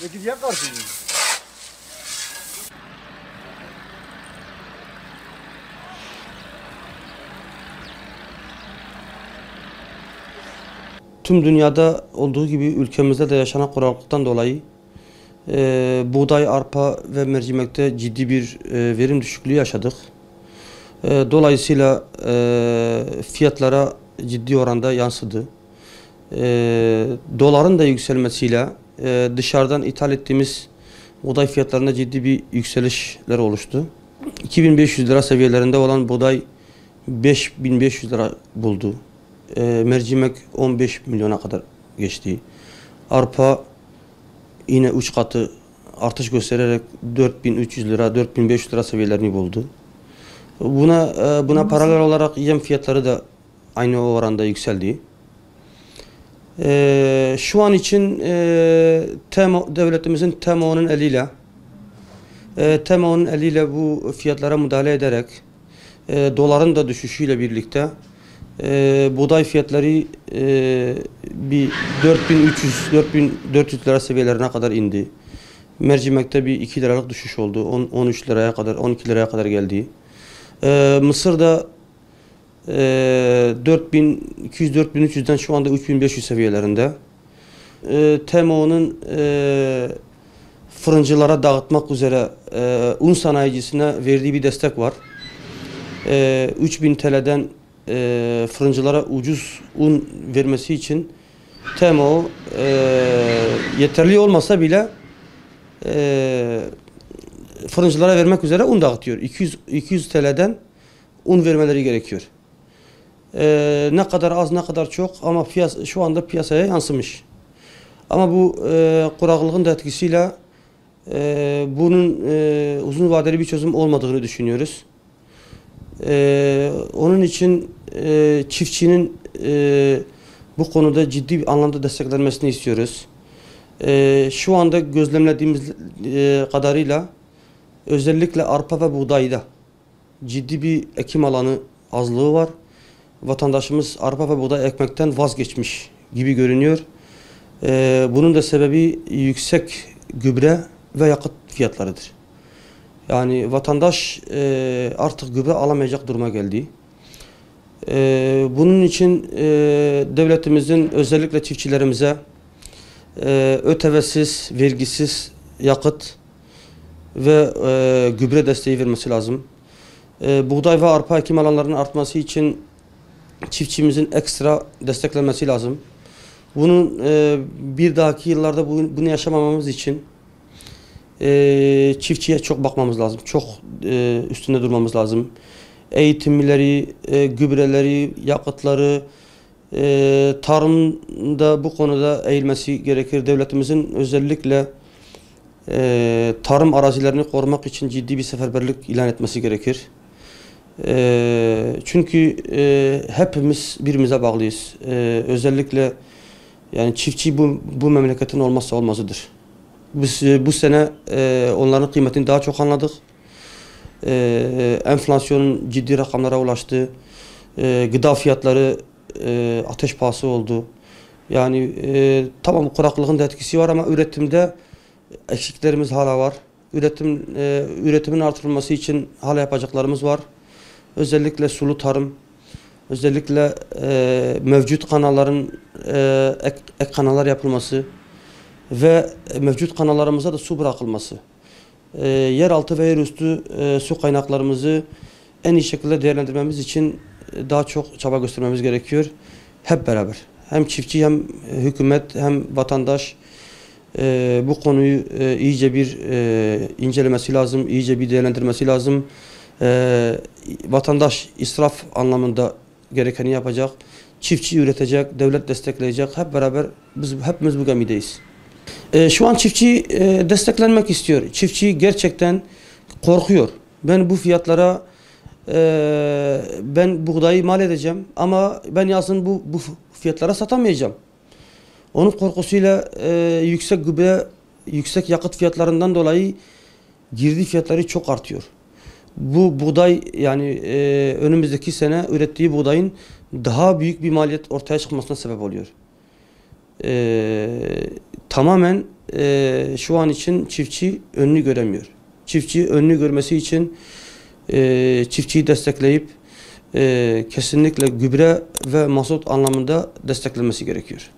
Peki diye karşıyım. Tüm dünyada olduğu gibi ülkemizde de yaşanan kuraklıktan dolayı buğday, arpa ve mercimekte ciddi bir verim düşüklüğü yaşadık. Dolayısıyla fiyatlara ciddi oranda yansıdı. Doların da yükselmesiyle dışarıdan ithal ettiğimiz buğday fiyatlarında ciddi bir yükselişler oluştu. 2500 lira seviyelerinde olan buğday 5500 lira buldu. Mercimek 15 milyona kadar geçti. Arpa yine 3 katı artış göstererek 4300 lira, 4500 lira seviyelerini buldu. Buna paralel olarak yem fiyatları da aynı oranda yükseldi. Şu an için devletimizin TMO'nun eliyle bu fiyatlara müdahale ederek doların da düşüşüyle birlikte buğday fiyatları bir 4300-4400 lira seviyelerine kadar indi. Mercimekte bir 2 liralık düşüş oldu. 13 liraya kadar, 12 liraya kadar geldi. Mısır'da 4200-4300'den şu anda 3500 seviyelerinde. TMO'nun fırıncılara dağıtmak üzere un sanayicisine verdiği bir destek var. 3000 TL'den fırıncılara ucuz un vermesi için TMO yeterli olmasa bile fırıncılara vermek üzere un dağıtıyor. 200 TL'den un vermeleri gerekiyor. Ne kadar az ne kadar çok ama şu anda piyasaya yansımış. Ama bu kuraklığın da etkisiyle bunun uzun vadeli bir çözüm olmadığını düşünüyoruz. Onun için çiftçinin bu konuda ciddi bir anlamda desteklenmesini istiyoruz. Şu anda gözlemlediğimiz kadarıyla özellikle arpa ve buğdayda ciddi bir ekim alanı azlığı var. Vatandaşımız arpa ve buğday ekmekten vazgeçmiş gibi görünüyor. Bunun da sebebi yüksek gübre ve yakıt fiyatlarıdır. Yani vatandaş artık gübre alamayacak duruma geldi. Bunun için devletimizin özellikle çiftçilerimize ÖTV'siz, vergisiz yakıt ve gübre desteği vermesi lazım. Buğday ve arpa ekim alanlarının artması için çiftçimizin ekstra desteklenmesi lazım. Bunun bir dahaki yıllarda bunu yaşamamamız için çiftçiye çok bakmamız lazım. Çok üstünde durmamız lazım. Eğitimleri, gübreleri, yakıtları, tarımda bu konuda eğilmesi gerekir. Devletimizin özellikle tarım arazilerini korumak için ciddi bir seferberlik ilan etmesi gerekir. Çünkü hepimiz birbirimize bağlıyız. Özellikle yani çiftçi bu memleketin olmazsa olmazıdır. Biz bu sene onların kıymetini daha çok anladık. Enflasyonun ciddi rakamlara ulaştı. Gıda fiyatları ateş pahası oldu. Yani tamam, kuraklığın da etkisi var ama üretimde eksiklerimiz hala var. Üretimin artırılması için hala yapacaklarımız var. Özellikle sulu tarım, özellikle mevcut kanalların ek kanallar yapılması ve mevcut kanallarımıza da su bırakılması. Yeraltı ve yerüstü su kaynaklarımızı en iyi şekilde değerlendirmemiz için daha çok çaba göstermemiz gerekiyor. Hep beraber. Hem çiftçi hem hükümet hem vatandaş bu konuyu iyice bir incelemesi lazım, iyice bir değerlendirmesi lazım. Vatandaş israf anlamında gerekeni yapacak, çiftçi üretecek, devlet destekleyecek. Hep beraber hepimiz bu gemideyiz. Şu an çiftçi desteklenmek istiyor. Çiftçi gerçekten korkuyor. Ben bu fiyatlara ben buğdayı mal edeceğim ama ben yazın bu fiyatlara satamayacağım. Onun korkusuyla yüksek gübre, yüksek yakıt fiyatlarından dolayı girdi fiyatları çok artıyor. Bu buğday yani önümüzdeki sene ürettiği buğdayın daha büyük bir maliyet ortaya çıkmasına sebep oluyor. Tamamen şu an için çiftçi önünü göremiyor. Çiftçi önünü görmesi için çiftçiyi destekleyip kesinlikle gübre ve mazot anlamında desteklenmesi gerekiyor.